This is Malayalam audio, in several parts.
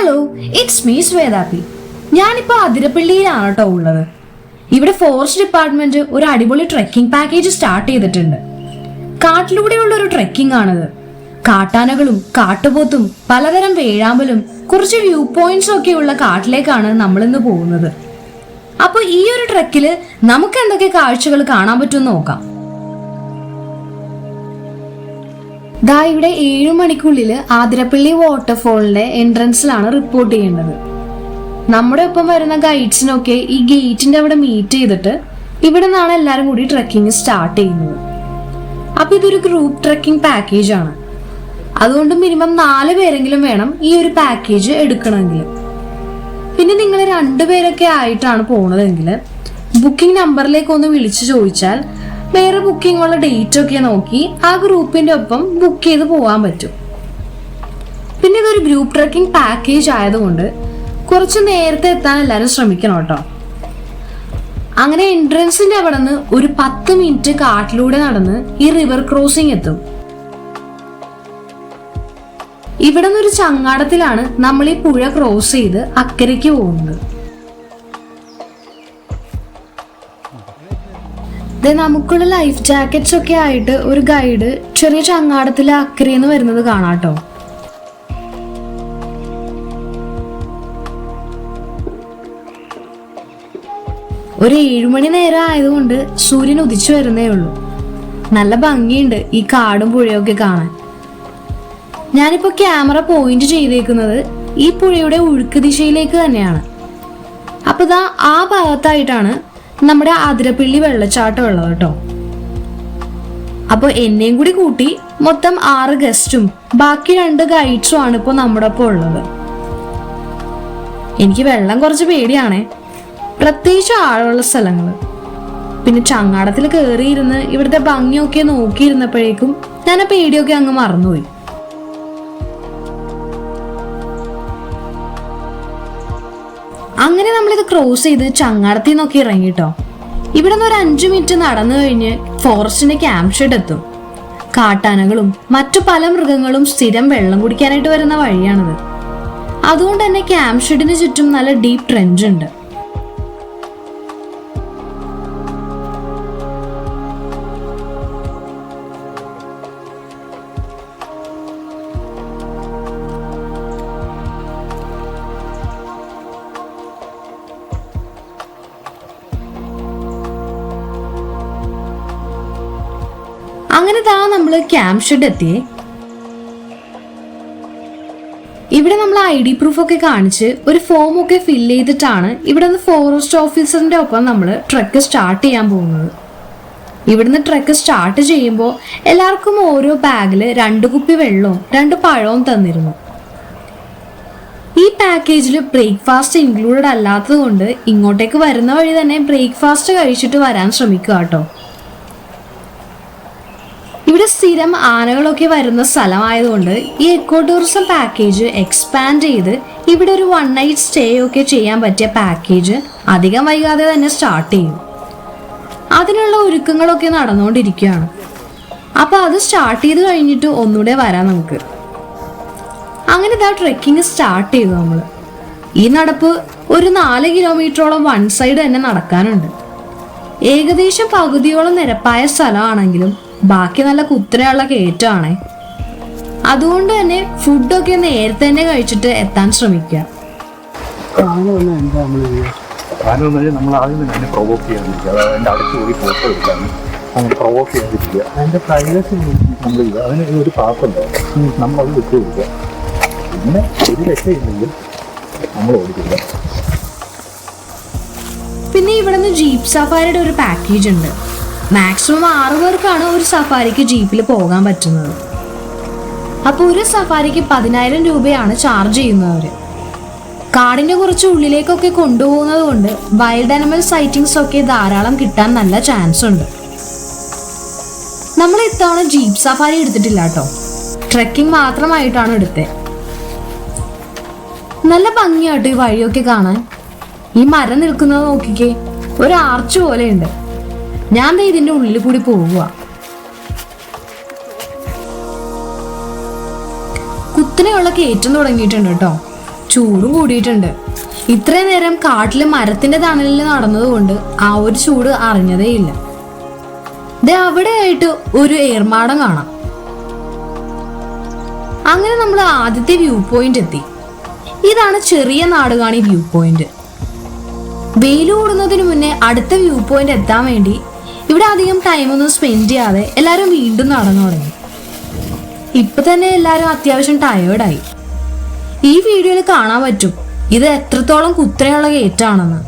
Hello, it's me ശ്വേതാപി. ഞാനിപ്പോൾ അതിരപ്പള്ളിയിലാണ് കേട്ടോ ഉള്ളത്. ഇവിടെ ഫോറസ്റ്റ് ഡിപ്പാർട്ട്മെന്റ് ഒരു അടിപൊളി ട്രെക്കിംഗ് പാക്കേജ് സ്റ്റാർട്ട് ചെയ്തിട്ടുണ്ട്. കാട്ടിലൂടെയുള്ള ഒരു ട്രെക്കിംഗ് ആണിത്. കാട്ടാനകളും കാട്ടുപോത്തും പലതരം വേഴാമ്പലും കുറച്ച് വ്യൂ പോയിന്റ്സും ഒക്കെ ഉള്ള കാട്ടിലേക്കാണ് നമ്മളിന്ന് പോകുന്നത്. അപ്പോൾ ഈ ഒരു ട്രെക്കില് നമുക്ക് എന്തൊക്കെ കാഴ്ചകൾ കാണാൻ പറ്റുമെന്ന് നോക്കാം. ദാ ഇവിടെ 7 മണിക്കുള്ളിൽ ആതിരപ്പള്ളി വാട്ടർഫോളിന്റെ എൻട്രൻസിലാണ് റിപ്പോർട്ട് ചെയ്യേണ്ടത്. നമ്മുടെ ഒപ്പം വരുന്ന ഗൈഡ്സിനൊക്കെ ഈ ഗേറ്റിന്റെ അവിടെ മീറ്റ് ചെയ്തിട്ട് ഇവിടെ നിന്നാണ് എല്ലാവരും കൂടി ട്രെക്കിംഗ് സ്റ്റാർട്ട് ചെയ്യുന്നത്. അപ്പൊ ഇതൊരു ഗ്രൂപ്പ് ട്രെക്കിംഗ് പാക്കേജ് ആണ്. അതുകൊണ്ട് മിനിമം 4 പേരെങ്കിലും വേണം ഈ ഒരു പാക്കേജ് എടുക്കണമെങ്കിൽ. പിന്നെ നിങ്ങൾ 2 പേരൊക്കെ ആയിട്ടാണ് പോണതെങ്കിൽ ബുക്കിംഗ് നമ്പറിലേക്ക് ഒന്ന് വിളിച്ചു ചോദിച്ചാൽ വേറെ ബുക്കിംഗ് ഉള്ള ഡേറ്റ് ഒക്കെ നോക്കി ആ ഗ്രൂപ്പിന്റെ ഒപ്പം ബുക്ക് ചെയ്ത് പോകാൻ പറ്റും. പിന്നെ ഇതൊരു ഗ്രൂപ്പ് ട്രെക്കിംഗ് പാക്കേജ് ആയതുകൊണ്ട് കുറച്ച് നേരത്തെ എത്താൻ എല്ലാവരും ശ്രമിക്കണം കേട്ടോ. അങ്ങനെ എൻട്രൻസിന്റെ അവിടെ നിന്ന് ഒരു 10 മിനിറ്റ് കാട്ടിലൂടെ നടന്ന് ഈ റിവർ ക്രോസിംഗ് എത്തും. ഇവിടെ നിന്നൊരു ചങ്ങാടത്തിലാണ് നമ്മൾ ഈ പുഴ ക്രോസ് ചെയ്ത് അക്കരയ്ക്ക് പോകുന്നത്. നമുക്കുള്ള ലൈഫ് ജാക്കറ്റ്സ് ഒക്കെ ആയിട്ട് ഒരു ഗൈഡ് ചെറിയ ചങ്ങാടത്തിലെ അക്കരയെന്ന് വരുന്നത് കാണാട്ടോ. ഒരു 7 മണി നേരം ആയതുകൊണ്ട് സൂര്യൻ ഉദിച്ചു വരുന്നേ ഉള്ളൂ. നല്ല ഭംഗിയുണ്ട് ഈ കാടും പുഴയൊക്കെ കാണാൻ. ഞാനിപ്പോ ക്യാമറ പോയിന്റ് ചെയ്തേക്കുന്നത് ഈ പുഴയുടെ ഒഴുക്ക് ദിശയിലേക്ക് തന്നെയാണ്. അപ്പൊ ഇതാ ആ ഭാഗത്തായിട്ടാണ് നമ്മുടെ അതിരപ്പള്ളി വെള്ളച്ചാട്ടം ഉള്ളത് കേട്ടോ. അപ്പൊ എന്നെയും കൂടി കൂട്ടി മൊത്തം 6 ഗസ്റ്റും ബാക്കി 2 ഗൈഡ്സും ആണ് ഇപ്പൊ നമ്മുടെ ഒപ്പം ഉള്ളത്. എനിക്ക് വെള്ളം കുറച്ച് പേടിയാണേ, പ്രത്യേകിച്ച് ആഴമുള്ള സ്ഥലങ്ങള്. പിന്നെ ചങ്ങാടത്തിൽ കയറിയിരുന്ന് ഇവിടുത്തെ ഭംഗിയൊക്കെ നോക്കിയിരുന്നപ്പോഴേക്കും ഞാൻ ആ പേടിയൊക്കെ അങ്ങ് മറന്നുപോയി. അങ്ങനെ നമ്മളിത് ക്രോസ് ചെയ്ത് ചങ്ങാടത്തിൽ നിന്നൊക്കെ ഇറങ്ങിട്ടോ. ഇവിടെ നിന്ന് ഒരു 5 മിനിറ്റ് നടന്നു കഴിഞ്ഞ് ഫോറസ്റ്റിന്റെ ക്യാമ്പ് ഷെഡ് എത്തും. കാട്ടാനകളും മറ്റു പല മൃഗങ്ങളും സ്ഥിരം വെള്ളം കുടിക്കാനായിട്ട് വരുന്ന വഴിയാണിത്. അതുകൊണ്ട് തന്നെ ക്യാമ്പ് ഷെഡിന് ചുറ്റും നല്ല ഡീപ്പ് ട്രെഞ്ച് ഉണ്ട്. അങ്ങനെ താ നമ്മള് ക്യാമ്പ് ഷെഡ് എത്തിയേ. ഇവിടെ നമ്മൾ ID പ്രൂഫ് ഒക്കെ കാണിച്ച് ഒരു ഫോം ഒക്കെ ഫില്ല് ചെയ്തിട്ടാണ് ഇവിടെ നിന്ന് ഫോറസ്റ്റ് ഓഫീസറിന്റെ ഒപ്പം നമ്മൾ ട്രെക്ക് സ്റ്റാർട്ട് ചെയ്യാൻ പോകുന്നത്. ഇവിടുന്ന് ട്രെക്ക് സ്റ്റാർട്ട് ചെയ്യുമ്പോൾ എല്ലാവർക്കും ഓരോ ബാഗിൽ 2 കുപ്പി വെള്ളവും 2 പഴവും തന്നിരുന്നു. ഈ പാക്കേജിൽ ബ്രേക്ക്ഫാസ്റ്റ് ഇൻക്ലൂഡഡ് അല്ലാത്തത് കൊണ്ട് ഇങ്ങോട്ടേക്ക് വരുന്ന വഴി തന്നെ ബ്രേക്ക്ഫാസ്റ്റ് കഴിച്ചിട്ട് വരാൻ ശ്രമിക്കുക കേട്ടോ. ഇവിടെ സ്ഥിരം ആനകളൊക്കെ വരുന്ന സ്ഥലമായതുകൊണ്ട് ഈ എക്കോ ടൂറിസം പാക്കേജ് എക്സ്പാൻഡ് ചെയ്ത് ഇവിടെ ഒരു 1 നൈറ്റ് സ്റ്റേ ഒക്കെ ചെയ്യാൻ പറ്റിയ പാക്കേജ് അധികം വൈകാതെ തന്നെ സ്റ്റാർട്ട് ചെയ്യും. അതിനുള്ള ഒരുക്കങ്ങളൊക്കെ നടന്നുകൊണ്ടിരിക്കുകയാണ്. അപ്പൊ അത് സ്റ്റാർട്ട് ചെയ്ത് കഴിഞ്ഞിട്ട് ഒന്നുകൂടെ വരാം നമുക്ക്. അങ്ങനെ ഇതാ ട്രെക്കിങ് സ്റ്റാർട്ട് ചെയ്തു നമ്മൾ. ഈ നടപ്പ് ഒരു 4 കിലോമീറ്ററോളം 1 സൈഡ് തന്നെ നടക്കാനുണ്ട്. ഏകദേശം പകുതിയോളം നിരപ്പായ സ്ഥലമാണെങ്കിലും ബാക്കി നല്ല കുത്തനെയുള്ള കയറ്റമാണേ. അതുകൊണ്ട് തന്നെ ഫുഡൊക്കെ നേരത്തെ തന്നെ കഴിച്ചിട്ട് എത്താൻ ശ്രമിക്കുക. നമ്മൾ ആദ്യം തന്നെ പ്രൊവോക്ക് ചെയ്യാതിരിക്കുക, അതിൻ്റെ അടുത്ത് കൂടി ഫോട്ടോ എടുക്കാനും അങ്ങനെ പ്രൊവോക്ക് ചെയ്യാതിരിക്കുക. അതിൻ്റെ പ്രൈവസി നമ്മൾ ചെയ്യുക. അതിന് ഒരു പാസ്സുണ്ടാവും, നമ്മളത് വിട്ടു കൊടുക്കുക. പിന്നെ ഒരു രക്ഷയില്ലെങ്കിൽ നമ്മൾ ഓടിക്കുക. പിന്നെ ഇവിടെ നിന്ന് ജീപ്പ് സഫാരിയുടെ ഒരു പാക്കേജ് ഉണ്ട്. മാക്സിമം 6 പേർക്കാണ് ഒരു സഫാരിക്ക് ജീപ്പിൽ പോകാൻ പറ്റുന്നത്. അപ്പോൾ ഒരു സഫാരിക്ക് 10,000 രൂപയാണ് ചാർജ് ചെയ്യുന്നവര്. കാടിന്റെ കുറച്ച് ഉള്ളിലേക്കൊക്കെ കൊണ്ടുപോകുന്നത് കൊണ്ട് വൈൽഡ് ആനിമൽ സൈറ്റിങ്സ് ഒക്കെ ധാരാളം കിട്ടാൻ നല്ല ചാൻസ് ഉണ്ട്. നമ്മൾ ഇത്തവണ ജീപ്പ് സഫാരി എടുത്തിട്ടില്ല കേട്ടോ, ട്രെക്കിംഗ് മാത്രമായിട്ടാണ് എടുത്തത്. നല്ല ഭംഗിയാട്ടോ ഈ വഴിയൊക്കെ കാണാൻ. ഈ മരം നിൽക്കുന്നത് നോക്കിക്കേ, ഒരു ആർച്ച് പോലെയുണ്ട്. ഞാൻ ഇതിന്റെ ഉള്ളിൽ കൂടി പോവുക. കുത്തനെയുള്ള കയറ്റം തുടങ്ങിയിട്ടുണ്ട് കേട്ടോ. ചൂടും കൂടിയിട്ടുണ്ട്. ഇത്രയും നേരം കാട്ടില് മരത്തിന്റെ തണലിൽ നടന്നതുകൊണ്ട് ആ ഒരു ചൂട് അറിഞ്ഞതേയില്ല. അവിടെയായിട്ട് ഒരു ഏർമാടം കാണാം. അങ്ങനെ നമ്മൾ ആദ്യത്തെ വ്യൂ പോയിന്റ് എത്തി. ഇതാണ് ചെറിയ നാടുകാണി വ്യൂ പോയിന്റ്. വെയിൽ കൂടുന്നതിന് മുന്നേ അടുത്ത വ്യൂ പോയിന്റ് എത്താൻ വേണ്ടി ഇവിടെ അധികം ടൈമൊന്നും സ്പെൻഡ് ചെയ്യാതെ എല്ലാവരും വീണ്ടും നടന്നു തുടങ്ങി. ഇപ്പൊ തന്നെ എല്ലാവരും അത്യാവശ്യം ടയേർഡായി. ഈ വീഡിയോയിൽ കാണാൻ പറ്റും ഇത് എത്രത്തോളം കുത്തനെയുള്ള കയറ്റാണെന്ന്.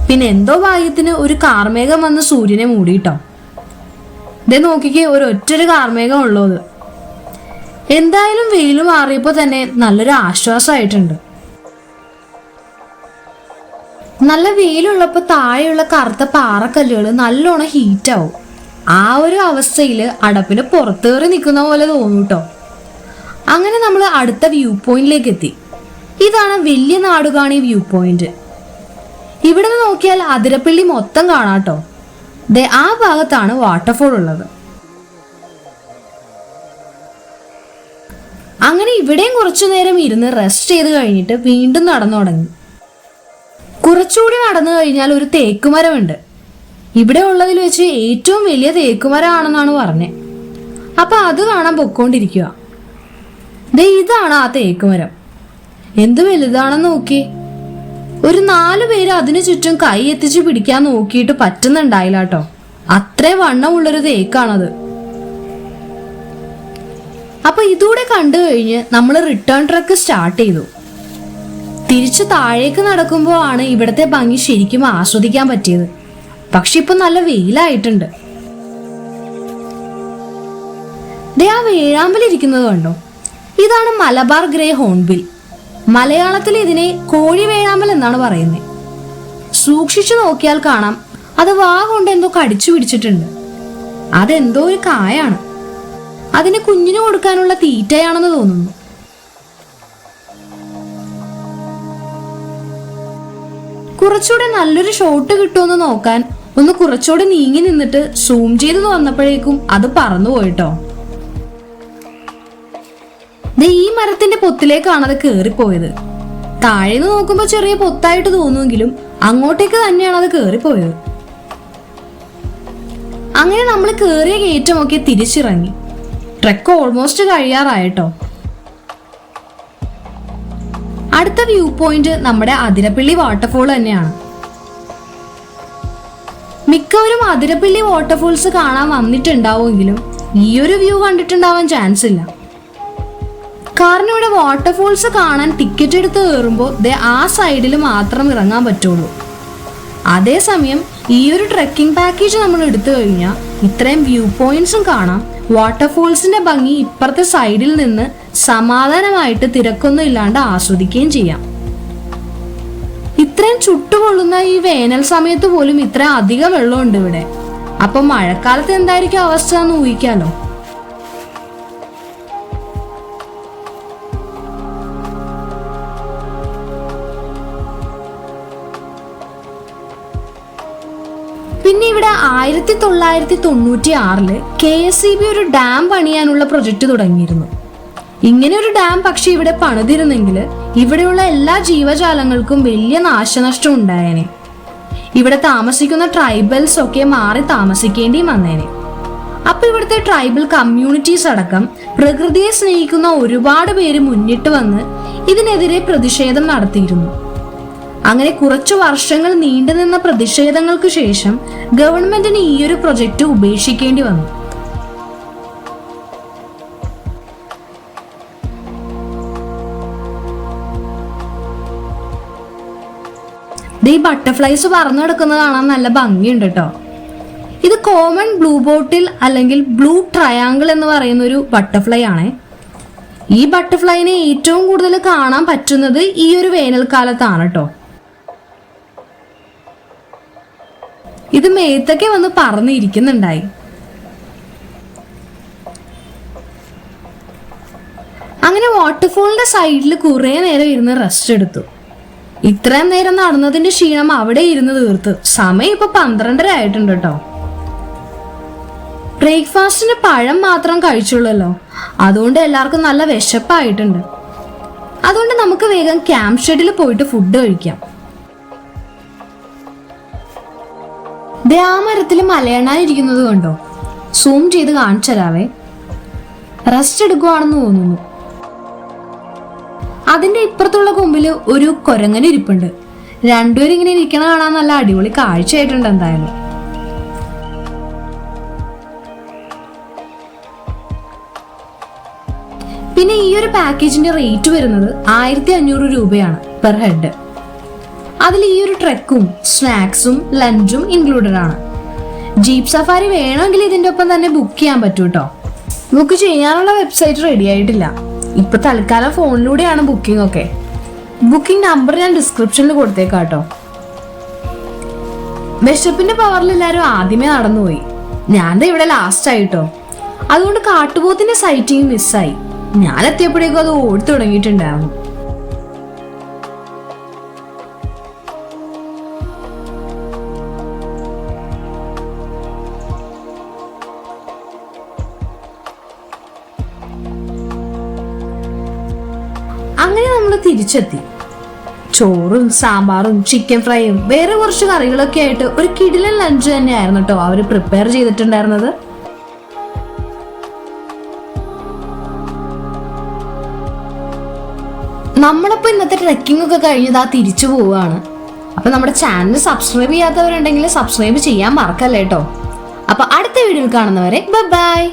പിന്നെ എന്തോ ഭാഗ്യത്തിന് ഒരു കാർമേഘം വന്ന് സൂര്യനെ മൂടിയിട്ടോ. ഇതേ നോക്കിക്കേ, ഒരൊറ്റൊരു കാർമേഘം ഉള്ളത്. എന്തായാലും വെയിൽ മാറിയപ്പോൾ തന്നെ നല്ലൊരു ആശ്വാസമായിട്ടുണ്ട്. നല്ല വെയിലുള്ളപ്പോൾ താഴെയുള്ള കറുത്ത പാറക്കല്ലുകൾ നല്ലോണം ഹീറ്റാവും. ആ ഒരു അവസ്ഥയിൽ അടപ്പിന് പുറത്തേറി നിൽക്കുന്ന പോലെ തോന്നൂട്ടോ. അങ്ങനെ നമ്മൾ അടുത്ത വ്യൂ പോയിന്റിലേക്ക് എത്തി. ഇതാണ് വലിയ നാടുകാണി വ്യൂ പോയിന്റ്. ഇവിടെ നിന്ന് നോക്കിയാൽ അതിരപ്പള്ളി മൊത്തം കാണാട്ടോ. ആ ഭാഗത്താണ് വാട്ടർഫോൾ ഉള്ളത്. അങ്ങനെ ഇവിടെയും കുറച്ചു നേരം ഇരുന്ന് റെസ്റ്റ് ചെയ്ത് കഴിഞ്ഞിട്ട് വീണ്ടും നടന്നു തുടങ്ങി. കുറച്ചുകൂടി നടന്നു കഴിഞ്ഞാൽ ഒരു തേക്കുമരമുണ്ട്. ഇവിടെ ഉള്ളതിൽ വെച്ച് ഏറ്റവും വലിയ തേക്കുമരമാണെന്നാണ് പറഞ്ഞത്. അപ്പൊ അത് കാണാൻ പൊക്കോണ്ടിരിക്കുക. ഇതാണ് ആ തേക്കുമരം. എന്ത് വലുതാണെന്ന് നോക്കി. ഒരു 4 പേര് അതിനു ചുറ്റും കൈ എത്തിച്ച് പിടിക്കാൻ നോക്കിയിട്ട് പറ്റുന്നുണ്ടായില്ല കേട്ടോ. അത്രേ വണ്ണമുള്ളൊരു തേക്കാണത്. അപ്പൊ ഇതൂടെ കണ്ടു കഴിഞ്ഞ് നമ്മൾ റിട്ടേൺ ട്രക്ക് സ്റ്റാർട്ട് ചെയ്തു. തിരിച്ചു താഴേക്ക് നടക്കുമ്പോൾ ആണ് ഇവിടത്തെ ഭംഗി ശരിക്കും ആസ്വദിക്കാൻ പറ്റിയത്. പക്ഷെ ഇപ്പൊ നല്ല വെയിലായിട്ടുണ്ട്. ആ വേഴാമ്പലിരിക്കുന്നത് കണ്ടോ? ഇതാണ് മലബാർ ഗ്രേ ഹോൺബിൽ. മലയാളത്തിൽ ഇതിനെ കോഴി വേഴാമ്പൽ എന്നാണ് പറയുന്നത്. സൂക്ഷിച്ചു നോക്കിയാൽ കാണാം അത് വാ കൊണ്ട് എന്തോ കടിച്ചു പിടിച്ചിട്ടുണ്ട്. അതെന്തോ ഒരു കായാണ്. അതിന് കുഞ്ഞിന് കൊടുക്കാനുള്ള തീറ്റയാണെന്ന് തോന്നുന്നു. കുറച്ചുകൂടെ നല്ലൊരു ഷോട്ട് കിട്ടുമെന്ന് നോക്കാൻ ഒന്ന് കുറച്ചുകൂടെ നീങ്ങി നിന്നിട്ട് സൂം ചെയ്ത് വന്നപ്പോഴേക്കും അത് പറന്നു പോയിട്ടോ. ഈ മരത്തിന്റെ പൊത്തിലേക്കാണ് അത് കേറിപ്പോയത്. താഴേന്ന് നോക്കുമ്പോ ചെറിയ പൊത്തായിട്ട് തോന്നുമെങ്കിലും അങ്ങോട്ടേക്ക് തന്നെയാണ് അത് കേറിപ്പോയത്. അങ്ങനെ നമ്മൾ കേറിയ കയറ്റമൊക്കെ തിരിച്ചിറങ്ങി. Trek almost കഴിയാറായിട്ടോ. അടുത്ത വ്യൂ പോയിന്റ് നമ്മുടെ അതിരപ്പള്ളി വാട്ടർഫോൾ തന്നെയാണ്. മിക്കവരും അതിരപ്പള്ളി വാട്ടർഫോൾസ് കാണാൻ വന്നിട്ടുണ്ടാവുമെങ്കിലും ഈ ഒരു വ്യൂ കണ്ടിട്ടുണ്ടാവാൻ ചാൻസ് ഇല്ല. കാരണം ഇവിടെ വാട്ടർഫോൾസ് കാണാൻ ടിക്കറ്റ് എടുത്ത് കയറുമ്പോൾ ആ സൈഡിൽ മാത്രം ഇറങ്ങാൻ പറ്റുള്ളൂ. അതേസമയം ഈ ഒരു ട്രെക്കിംഗ് പാക്കേജ് നമ്മൾ എടുത്തു കഴിഞ്ഞാൽ ഇത്രയും വ്യൂ പോയിന്റ്സും കാണാം. വാട്ടർഫോൾസിന്റെ ഭംഗി ഇപ്പുറത്തെ സൈഡിൽ നിന്ന് സമാധാനമായിട്ട് തിരക്കൊന്നും ഇല്ലാണ്ട് ആസ്വദിക്കുകയും ചെയ്യാം. ഇത്രയും ചുട്ടുകൊള്ളുന്ന ഈ വേനൽ സമയത്ത് പോലും ഇത്ര അധികം വെള്ളമുണ്ട് ഇവിടെ. അപ്പൊ മഴക്കാലത്ത് എന്തായിരിക്കും അവസ്ഥ എന്ന് ഊഹിക്കാലോ. പിന്നെ ഇവിടെ 1996 KSEB ഒരു ഡാം പണിയാനുള്ള പ്രൊജക്ട് തുടങ്ങിയിരുന്നു. ഇങ്ങനെ ഒരു ഡാം പക്ഷെ ഇവിടെ പണിതിരുന്നെങ്കിൽ ഇവിടെയുള്ള എല്ലാ ജീവജാലങ്ങൾക്കും വലിയ നാശനഷ്ടം ഉണ്ടായേനെ. ഇവിടെ താമസിക്കുന്ന ട്രൈബൽസ് ഒക്കെ മാറി താമസിക്കേണ്ടിയും വന്നേനെ. അപ്പൊ ഇവിടുത്തെ ട്രൈബൽ കമ്മ്യൂണിറ്റീസ് അടക്കം പ്രകൃതിയെ സ്നേഹിക്കുന്ന ഒരുപാട് പേര് മുന്നിട്ട് വന്ന് ഇതിനെതിരെ പ്രതിഷേധം നടത്തിയിരുന്നു. അങ്ങനെ കുറച്ചു വർഷങ്ങൾ നീണ്ടുനിന്ന പ്രതിഷേധങ്ങൾക്ക് ശേഷം ഗവൺമെന്റിന് ഈ ഒരു പ്രൊജക്ട് ഉപേക്ഷിക്കേണ്ടി വന്നു. ഈ ബട്ടർഫ്ലൈസ് പറന്നു കിടക്കുന്നത് കാണാൻ നല്ല ഭംഗിയുണ്ട് കേട്ടോ. ഇത് കോമൺ ബ്ലൂ ബോട്ടിൽ അല്ലെങ്കിൽ ബ്ലൂ ട്രയാങ്കിൾ എന്ന് പറയുന്ന ഒരു ബട്ടർഫ്ലൈ ആണ്. ഈ ബട്ടർഫ്ലൈനെ ഏറ്റവും കൂടുതൽ കാണാൻ പറ്റുന്നത് ഈ ഒരു വേനൽക്കാലത്താണ് കേട്ടോ. ഇത് മേത്തൊക്കെ വന്ന് പറന്നിരിക്കുന്നുണ്ടായി. അങ്ങനെ വാട്ടർഫോളിന്റെ സൈഡിൽ കുറെ നേരം ഇരുന്ന് റെസ്റ്റ് എടുത്തു. ഇത്രയും നേരം നടന്നതിന്റെ ക്ഷീണം അവിടെ ഇരുന്ന് തീർത്ത്. സമയം ഇപ്പൊ 12:30 ആയിട്ടുണ്ട് കേട്ടോ. ബ്രേക്ക്ഫാസ്റ്റിന് പഴം മാത്രം കഴിച്ചുള്ളല്ലോ, അതുകൊണ്ട് എല്ലാവർക്കും നല്ല വിശപ്പായിട്ടുണ്ട്. അതുകൊണ്ട് നമുക്ക് വേഗം ക്യാമ്പ് ഷെഡിൽ പോയിട്ട് ഫുഡ് കഴിക്കാം. ദേ ആ മരത്തിൽ മലയണ്ണായിരിക്കുന്നത് കണ്ടോ? സൂം ചെയ്ത് കാണിച്ചു തരാവേ. റെസ്റ്റ് എടുക്കുവാണെന്ന് തോന്നുന്നു. അതിന്റെ ഇപ്പുറത്തുള്ള കൊമ്പില് ഒരു കുരങ്ങൻ ഇരിപ്പുണ്ട്. രണ്ടുപേരും ഇങ്ങനെ ഇരിക്കണ കാണാൻ നല്ല അടിപൊളി കാഴ്ചയായിട്ടുണ്ട് എന്തായാലും. പിന്നെ ഈ ഒരു പാക്കേജിന്റെ റേറ്റ് വരുന്നത് 1500 രൂപയാണ് പെർ ഹെഡ്. അതിൽ ഈ ഒരു ട്രെക്കും സ്നാക്സും ലഞ്ചും ഇൻക്ലൂഡഡ് ആണ്. ജീപ്പ് സഫാരി വേണമെങ്കിൽ ഇതിന്റെ ഒപ്പം തന്നെ ബുക്ക് ചെയ്യാൻ പറ്റൂ കേട്ടോ. ബുക്ക് ചെയ്യാനുള്ള വെബ്സൈറ്റ് റെഡി ആയിട്ടില്ല. ഇപ്പൊ തൽക്കാലം ഫോണിലൂടെയാണ് ബുക്കിംഗ് ഒക്കെ. ബുക്കിംഗ് നമ്പർ ഞാൻ ഡിസ്ക്രിപ്ഷനിൽ കൊടുത്തേക്കാം കേട്ടോ. വിശപ്പിന്റെ പവറിൽ എല്ലാവരും ആദ്യമേ നടന്നുപോയി. ഞാൻ ഇവിടെ ലാസ്റ്റ് ആയിട്ടോ. അതുകൊണ്ട് കാട്ടുപോത്തിന്റെ സൈറ്റിങ് മിസ്സായി. ഞാൻ എത്തിയപ്പോഴേക്കും അത് ഓടി തുടങ്ങിയിട്ടുണ്ടായിരുന്നു. അങ്ങനെ നമ്മൾ തിരിച്ചെത്തി. ചോറും സാമ്പാറും ചിക്കൻ ഫ്രൈയും വേറെ കുറച്ച് കറികളൊക്കെ ആയിട്ട് ഒരു കിടിലൻ ലഞ്ച് തന്നെയായിരുന്നു കേട്ടോ അവര് പ്രിപ്പയർ ചെയ്തിട്ടുണ്ടായിരുന്നത്. നമ്മളപ്പോ ഇന്നത്തെ ട്രെക്കിംഗ് ഒക്കെ കഴിഞ്ഞതാ തിരിച്ചു പോവുകയാണ്. അപ്പൊ നമ്മുടെ ചാനൽ സബ്സ്ക്രൈബ് ചെയ്യാത്തവരുണ്ടെങ്കിൽ സബ്സ്ക്രൈബ് ചെയ്യാൻ മറക്കല്ലേ കേട്ടോ. അപ്പൊ അടുത്ത വീഡിയോയിൽ കാണുന്നവരെ ബൈ.